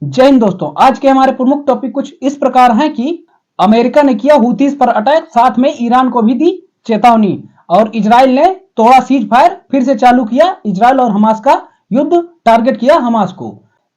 जय हिंद दोस्तों। आज के हमारे प्रमुख टॉपिक कुछ इस प्रकार हैं कि अमेरिका ने किया हूतीस पर अटैक, साथ में ईरान को भी दी चेतावनी और इजराइल ने तोड़ा सीज फायर, फिर से चालू किया इजराइल और हमास का युद्ध, टारगेट किया हमास को।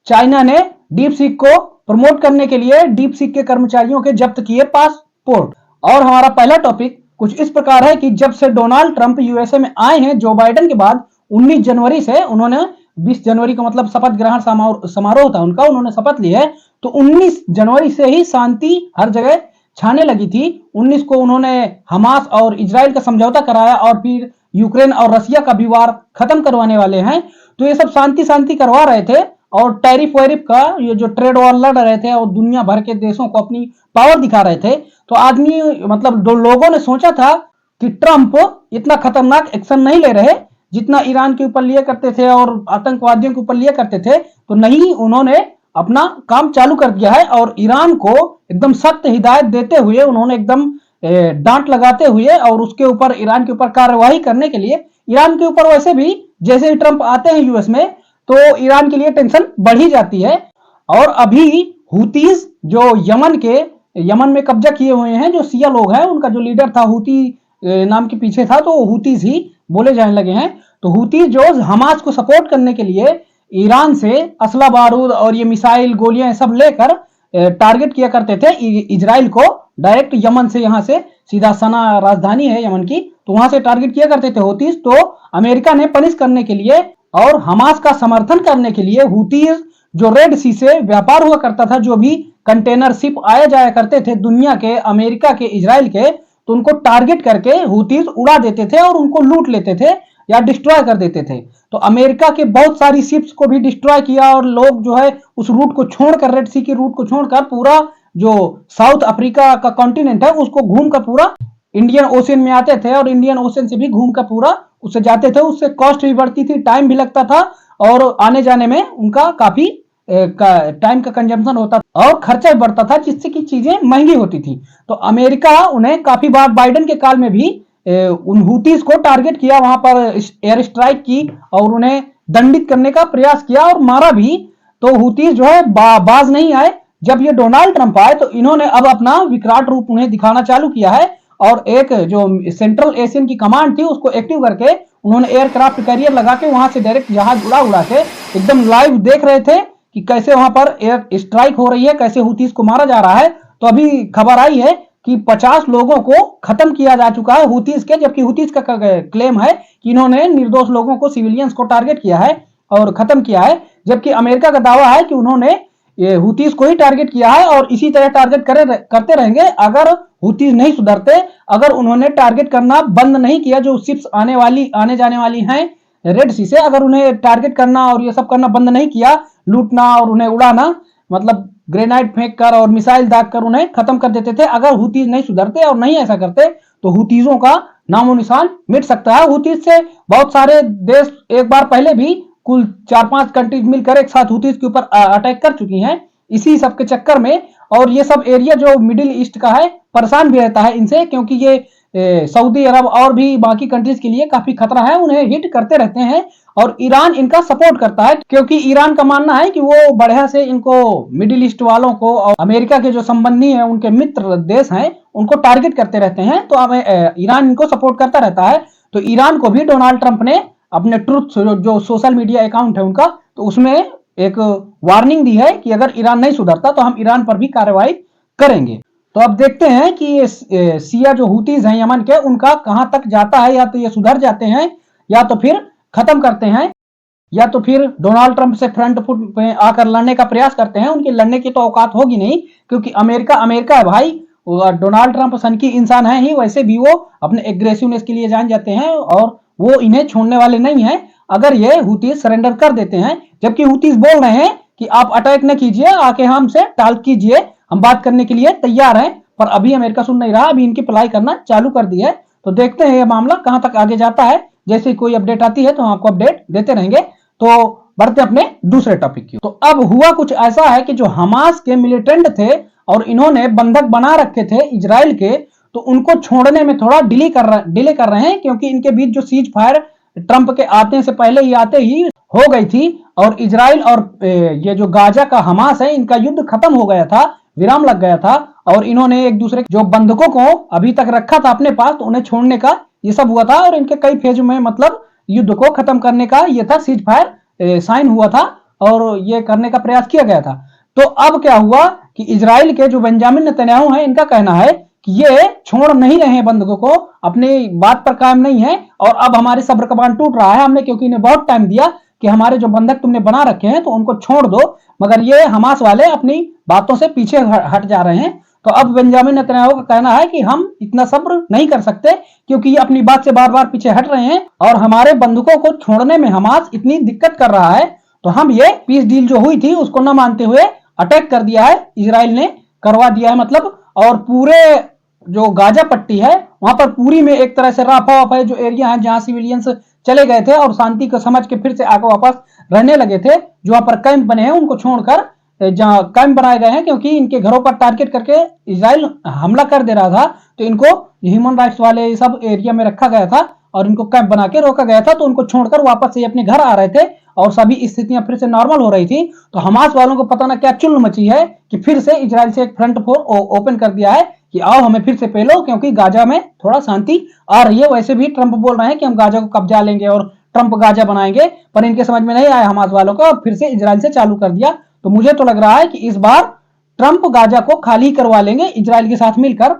चाइना ने डीप सीक को प्रमोट करने के लिए डीप सीक के कर्मचारियों के जब्त किए पासपोर्ट। और हमारा पहला टॉपिक कुछ इस प्रकार है कि जब से डोनाल्ड ट्रंप यूएसए में आए हैं जो बाइडेन के बाद 19 जनवरी से उन्होंने 20 जनवरी का मतलब शपथ ग्रहण समारोह था उनका, उन्होंने शपथ ली है, तो 19 जनवरी से ही शांति हर जगह छाने लगी थी। 19 को उन्होंने हमास और इजराइल का समझौता कराया और फिर यूक्रेन और रसिया का विवाद खत्म करवाने वाले हैं। तो ये सब शांति शांति करवा रहे थे और टैरिफ वैरिफ का ये जो ट्रेड वॉर लड़ रहे थे और दुनिया भर के देशों को अपनी पावर दिखा रहे थे। तो आदमी मतलब दो लोगों ने सोचा था कि ट्रंप इतना खतरनाक एक्शन नहीं ले रहे जितना ईरान के ऊपर लिए करते थे और आतंकवादियों के ऊपर लिए करते थे, तो नहीं, उन्होंने अपना काम चालू कर दिया है और ईरान को एकदम सख्त हिदायत देते हुए, उन्होंने एकदम डांट लगाते हुए और उसके ऊपर ईरान के ऊपर कार्रवाई करने के लिए, ईरान के ऊपर वैसे भी जैसे ही ट्रंप आते हैं यूएस में तो ईरान के लिए टेंशन बढ़ ही जाती है। और अभी हुतीज जो यमन में कब्जा किए हुए हैं, जो सिया लोग हैं, उनका जो लीडर था हुती नाम के पीछे था, तो हुतीज ही बोले जाने लगे हैं। तो हुती जो हमास को सपोर्ट करने के लिए ईरान से असला बारूद और ये मिसाइल गोलियां सब लेकर टारगेट किया करते थे इजराइल को। डायरेक्ट यमन से, यहां से सीधा सना राजधानी है यमन की, तो वहां से टारगेट किया करते थे हुतीज। तो अमेरिका ने पनिश करने के लिए और हमास का समर्थन करने के लिए हुतीज जो रेड सी से व्यापार हुआ करता था, जो भी कंटेनर शिप आया जाया करते थे दुनिया के, अमेरिका के, इजराइल के, तो उनको टारगेट करके हुतीज उड़ा देते थे और उनको लूट लेते थे या डिस्ट्रॉय कर देते थे। तो अमेरिका के बहुत सारी शिप्स को भी डिस्ट्रॉय किया और लोग जो है उस रूट को छोड़कर, रेड सी के रूट को छोड़कर, पूरा जो साउथ अफ्रीका का कॉन्टिनेंट है उसको घूमकर पूरा इंडियन ओशन में आते थे और इंडियन ओशन से भी घूमकर पूरा उससे जाते थे। उससे कॉस्ट भी बढ़ती थी, टाइम भी लगता था और आने जाने में उनका काफी टाइम का कंजम्पशन होता था और खर्चा भी बढ़ता था, जिससे कि चीजें महंगी होती थी। तो अमेरिका उन्हें काफी बार बाइडेन के काल में भी उन हुतीज को टारगेट किया, वहां पर एयर स्ट्राइक की और उन्हें दंडित करने का प्रयास किया और मारा भी। तो हुतीज जो है बाज नहीं आए। जब ये डोनाल्ड ट्रंप आए तो इन्होंने अब अपना विकराल रूप उन्हें दिखाना चालू किया है और एक जो सेंट्रल एशियन की कमांड थी उसको एक्टिव करके उन्होंने एयरक्राफ्ट कैरियर लगा के वहां से डायरेक्ट जहाज उड़ा के एकदम लाइव देख रहे थे कि कैसे वहां पर एयर स्ट्राइक हो रही है, कैसे हुतीज को मारा जा रहा है। तो अभी खबर आई है कि 50 लोगों को खत्म किया जा चुका है हुतीज के, जबकि हुतीज का क्लेम है कि इन्होंने निर्दोष लोगों को, सिविलियंस को टारगेट किया है और खत्म किया है। जबकि अमेरिका का दावा है कि उन्होंने ये हुतीज को ही टारगेट किया है और इसी तरह टारगेट करते रहेंगे अगर हुतीज नहीं सुधरते, अगर उन्होंने टारगेट करना बंद नहीं किया, जो शिप्स आने जाने वाली हैं रेड सी से, अगर उन्हें टारगेट करना और ये सब करना बंद नहीं किया, लूटना और उन्हें उड़ाना, मतलब ग्रेनाइड फेंक कर और मिसाइल दाग कर उन्हें खत्म कर देते थे। अगर हुतीज नहीं सुधरते और नहीं ऐसा करते तो हुतीजों का नामो निशान मिट सकता है। हुतीज से बहुत सारे देश एक बार पहले भी कुल 4-5 कंट्रीज मिलकर एक साथ हुतीज के ऊपर अटैक कर चुकी हैं इसी सब के चक्कर में। और ये सब एरिया जो मिडिल ईस्ट का है परेशान भी रहता है इनसे, क्योंकि ये सऊदी अरब और भी बाकी कंट्रीज के लिए काफी खतरा है, उन्हें हिट करते रहते हैं और ईरान इनका सपोर्ट करता है, क्योंकि ईरान का मानना है कि वो बढ़िया से इनको मिडिल ईस्ट वालों को और अमेरिका के जो संबंधी हैं, उनके मित्र देश हैं, उनको टारगेट करते रहते हैं। तो ईरान इनको सपोर्ट करता रहता है। तो ईरान को भी डोनाल्ड ट्रंप ने अपने ट्रुथ जो सोशल मीडिया अकाउंट है उनका, तो उसमें एक वार्निंग दी है कि अगर ईरान नहीं सुधरता तो हम ईरान पर भी कार्रवाई करेंगे। तो अब देखते हैं कि ये सिया जो हुतीज हैं यमन के, उनका कहां तक जाता है। या तो ये सुधर जाते हैं या तो फिर खत्म करते हैं या तो फिर डोनाल्ड ट्रंप से फ्रंट फुट पे आकर लड़ने का प्रयास करते हैं। उनकी लड़ने की तो औकात होगी नहीं, क्योंकि अमेरिका है भाई। डोनाल्ड ट्रंप सन की इंसान है ही, वैसे भी वो अपने एग्रेसिवनेस के लिए जान जाते हैं और वो इन्हें छोड़ने वाले नहीं है अगर ये हुतीज सरेंडर कर देते हैं। जबकि हुतीज बोल रहे हैं कि आप अटैक न कीजिए, आके हमसे टाल्क कीजिए, हम बात करने के लिए तैयार हैं। पर अभी अमेरिका सुन नहीं रहा, अभी इनकी पलाई करना चालू कर दी है। तो देखते हैं ये मामला कहां तक आगे जाता है। जैसे कोई अपडेट आती है तो हम आपको अपडेट देते रहेंगे। तो बढ़ते अपने दूसरे टॉपिक की। तो अब हुआ कुछ ऐसा है कि जो हमास के मिलिटेंट थे और इन्होंने बंधक बना रखे थे इजराइल के, तो उनको छोड़ने में थोड़ा डिले कर रहे हैं, क्योंकि इनके बीच जो सीज फायर ट्रंप के आते से पहले ही आते ही हो गई थी और इजराइल और ये जो गाजा का हमास है इनका युद्ध खत्म हो गया था, विराम लग गया था और इन्होंने एक दूसरे जो बंधकों को अभी तक रखा था अपने पास तो उन्हें छोड़ने का ये सब हुआ था और इनके कई फेज में मतलब युद्ध को खत्म करने का ये था, सीज फायर साइन हुआ था और ये करने का प्रयास किया गया था। तो अब क्या हुआ कि इजराइल के जो बेंजामिन नेतन्याहू हैं इनका कहना है कि ये छोड़ नहीं रहे हैं बंधकों को, अपनी बात पर कायम नहीं है और अब हमारे सब्र का बांध टूट रहा है, हमने क्योंकि इन्हें बहुत टाइम दिया कि हमारे जो बंधक तुमने बना रखे हैं तो उनको छोड़ दो, मगर ये हमास वाले अपनी बातों से पीछे हट जा रहे हैं। तो अब बेंजामिन नेतन्याहू का कहना है कि हम इतना सब्र नहीं कर सकते क्योंकि ये अपनी बात से बार बार पीछे हट रहे हैं और हमारे बंधकों को छोड़ने में हमास इतनी दिक्कत कर रहा है, तो हम ये पीस डील जो हुई थी उसको न मानते हुए अटैक कर दिया है, इजराइल ने करवा दिया है मतलब। और पूरे जो गाजा पट्टी है वहां पर पूरी में एक तरह से राफा वाफा जो एरिया है जहां सिविलियंस चले गए थे और शांति को समझ के फिर से आगे वापस रहने लगे थे, जो वहां पर कैंप बने हैं उनको छोड़कर जहां कैंप बनाए गए हैं क्योंकि इनके घरों पर टारगेट करके इजराइल हमला कर दे रहा था तो इनको ह्यूमन राइट्स वाले सब एरिया में रखा गया था और इनको कैंप बना के रोका गया था, तो उनको छोड़कर वापस से अपने घर आ रहे थे और सभी स्थितियां फिर से नॉर्मल हो रही थी। तो हमास वालों को पता ना क्या चुल मची है कि फिर से इजराइल से एक फ्रंट ओपन कर दिया है कि आओ हमें फिर से पेलो क्योंकि गाजा में थोड़ा शांति आ रही है। वैसे भी ट्रंप बोल रहे हैं कि हम गाजा को कब्जा लेंगे और ट्रंप गाजा बनाएंगे, पर इनके समझ में नहीं आया हमास वालों को और फिर से इजराइल से चालू कर दिया। तो मुझे तो लग रहा है कि इस बार ट्रंप गाजा को खाली करवा लेंगे इजराइल के साथ मिलकर।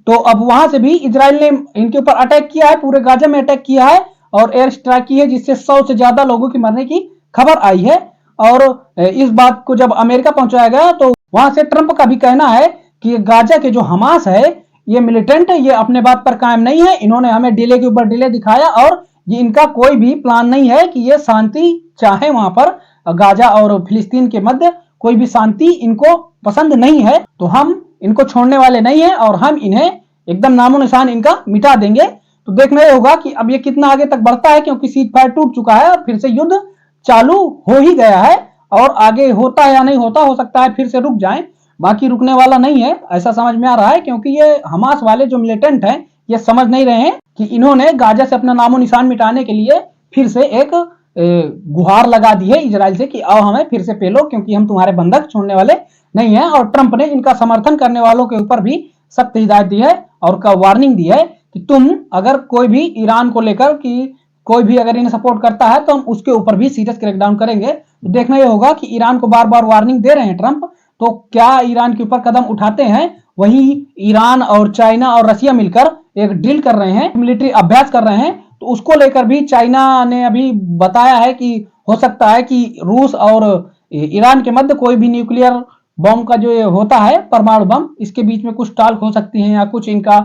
तो अब वहां से भी इजराइल ने इनके ऊपर अटैक किया है, पूरे गाजा में अटैक किया है और एयर स्ट्राइक की है जिससे 100 से ज्यादा लोगों की मरने की खबर आई है। और इस बात को जब अमेरिका पहुंचाया गया तो वहां से ट्रंप का भी कहना है कि गाजा के जो हमास है ये मिलिटेंट है, ये अपने बात पर कायम नहीं है, इन्होंने हमें डिले के ऊपर डिले दिखाया और ये इनका कोई भी प्लान नहीं है कि ये शांति चाहे वहां पर गाजा और फिलिस्तीन के मध्य कोई भी शांति इनको पसंद नहीं है। तो हम इनको छोड़ने वाले नहीं है और हम इन्हें एकदम नामो निशान इनका मिटा देंगे। तो देखना ये होगा कि अब ये कितना आगे तक बढ़ता है क्योंकि सीज फायर टूट चुका है और फिर से युद्ध चालू हो ही गया है और आगे होता है या नहीं होता, हो सकता है फिर से रुक जाए, बाकी रुकने वाला नहीं है ऐसा समझ में आ रहा है क्योंकि ये हमास वाले जो मिलिटेंट हैं ये समझ नहीं रहे हैं कि इन्होंने गाजा से अपना नामो निशान मिटाने के लिए फिर से एक गुहार लगा दी है इजराइल से कि आओ हमें फिर से पेलो क्योंकि हम तुम्हारे बंधक छोड़ने वाले नहीं है। और ट्रंप ने इनका समर्थन करने वालों के ऊपर भी सख्त हिदायत दी है और का वार्निंग दी है कि तुम अगर कोई भी ईरान को लेकर कि कोई भी अगर इन्हें सपोर्ट करता है तो हम उसके ऊपर भी सीरियस क्रैकडाउन करेंगे। तो देखना यह होगा कि ईरान को बार बार वार्निंग दे रहे हैं ट्रंप, तो क्या ईरान के ऊपर कदम उठाते हैं। वहीं ईरान और चाइना और रशिया मिलकर एक डील कर रहे हैं, मिलिट्री अभ्यास कर रहे हैं, तो उसको लेकर भी चाइना ने अभी बताया है कि हो सकता है कि रूस और ईरान के मध्य कोई भी न्यूक्लियर बम का जो होता है परमाणु बम, इसके बीच में कुछ टाल्क हो सकती है या कुछ इनका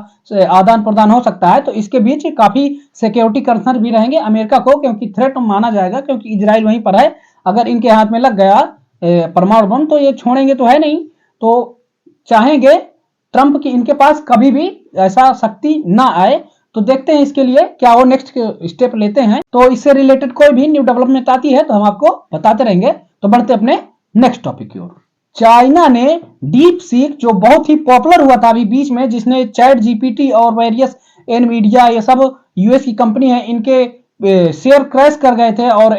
आदान प्रदान हो सकता है। तो इसके बीच काफी सिक्योरिटी कंसर्न भी रहेंगे अमेरिका को क्योंकि थ्रेट माना जाएगा क्योंकि इजराइल वहीं पर है, अगर इनके हाथ में लग गया परमाणु बम तो ये छोड़ेंगे तो है नहीं, तो चाहेंगे ट्रंप की इनके पास कभी भी ऐसा शक्ति ना आए। तो देखते हैं इसके लिए क्या वो नेक्स्ट स्टेप लेते हैं। तो इससे रिलेटेड कोई भी न्यू डेवलपमेंट आती है तो हम आपको बताते रहेंगे। तो बढ़ते अपने नेक्स्ट टॉपिक की ओर। चाइना ने डीप सीक जो बहुत ही पॉपुलर हुआ था अभी बीच में, जिसने चैट जीपीटी और वेरियस एनवीडिया ये सब यूएस की कंपनी है इनके शेयर क्रैश कर गए थे और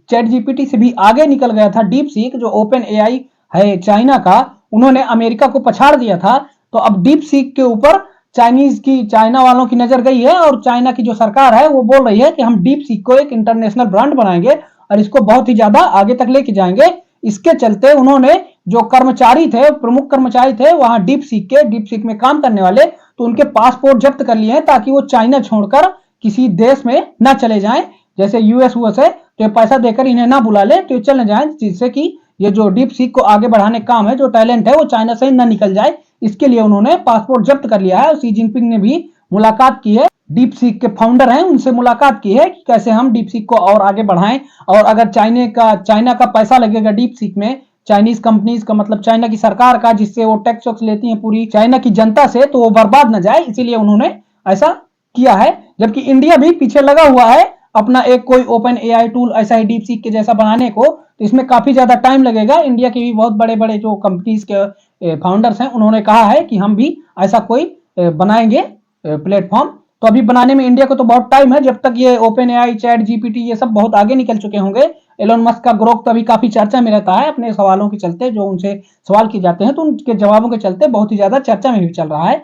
चैट जीपीटी से भी आगे निकल गया था डीप सीक जो ओपन एआई है चाइना का, उन्होंने अमेरिका को पछाड़ दिया था। तो अब डीप सीक के ऊपर चाइना वालों की नजर गई है और चाइना की जो सरकार है वो बोल रही है कि हम डीप सीक को एक इंटरनेशनल ब्रांड बनाएंगे और इसको बहुत ही ज्यादा आगे तक लेके जाएंगे। इसके चलते उन्होंने जो कर्मचारी थे, प्रमुख कर्मचारी थे वहां डीप सीक में काम करने वाले, तो उनके पासपोर्ट जब्त कर लिए हैं ताकि वो चाइना छोड़कर किसी देश में ना चले जाएं, जैसे यूएस है तो पैसा देकर इन्हें ना बुला ले तो चले जाएं, जिससे कि ये जो डीप सीक को आगे बढ़ाने काम है, जो टैलेंट है वो चाइना से ना निकल जाए, इसके लिए उन्होंने पासपोर्ट जब्त कर लिया है। शी जिनपिंग ने भी मुलाकात की है, डीप सीक के फाउंडर हैं उनसे मुलाकात की है कि कैसे हम डीप सीक को और आगे बढ़ाएं और अगर चाइना का पैसा लगेगा डीप सीक में, चाइनीज कंपनीज का मतलब चाइना की सरकार का, जिससे वो टैक्स वैक्स लेती हैं पूरी चाइना की जनता से, तो वो बर्बाद न जाए, इसीलिए उन्होंने ऐसा किया है। जबकि इंडिया भी पीछे लगा हुआ है अपना एक कोई ओपन एआई टूल ऐसा ही डीप सीक के जैसा बनाने को, तो इसमें काफी ज्यादा टाइम लगेगा। इंडिया के भी बहुत बड़े बड़े जो कंपनीज के फाउंडर्स हैं उन्होंने कहा है कि हम भी ऐसा कोई बनाएंगे प्लेटफॉर्म, तो अभी बनाने में इंडिया को तो बहुत टाइम है, जब तक ये ओपन एआई, चैट जीपीटी ये सब बहुत आगे निकल चुके होंगे। एलोन मस्क का ग्रोथ तो अभी काफी चर्चा में रहता है अपने सवालों के चलते, जो उनसे सवाल किए जाते हैं तो उनके जवाबों के चलते बहुत ही ज्यादा चर्चा में भी चल रहा है।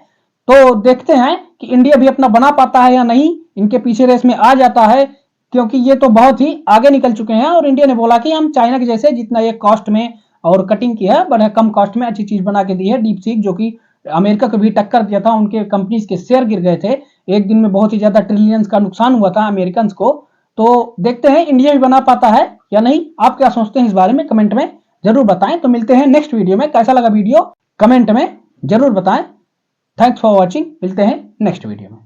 तो देखते हैं कि इंडिया भी अपना बना पाता है या नहीं, इनके पीछे रेस में आ जाता है, क्योंकि ये तो बहुत ही आगे निकल चुके हैं। और इंडिया ने बोला कि हम चाइना के जैसे जितना ये कॉस्ट में और कटिंग किया है, बड़ा कम कॉस्ट में अच्छी चीज बना के दी है डीप सीक, जो कि अमेरिका को भी टक्कर दिया था। उनके कंपनीज के शेयर गिर गए थे, एक दिन में बहुत ही ज्यादा ट्रिलियंस का नुकसान हुआ था अमेरिकन को। तो देखते हैं इंडिया भी बना पाता है या नहीं। आप क्या सोचते हैं इस बारे में कमेंट में जरूर बताएं। तो मिलते हैं नेक्स्ट वीडियो में। कैसा लगा वीडियो कमेंट में जरूर बताएं। Thanks for watching. मिलते हैं नेक्स्ट वीडियो में।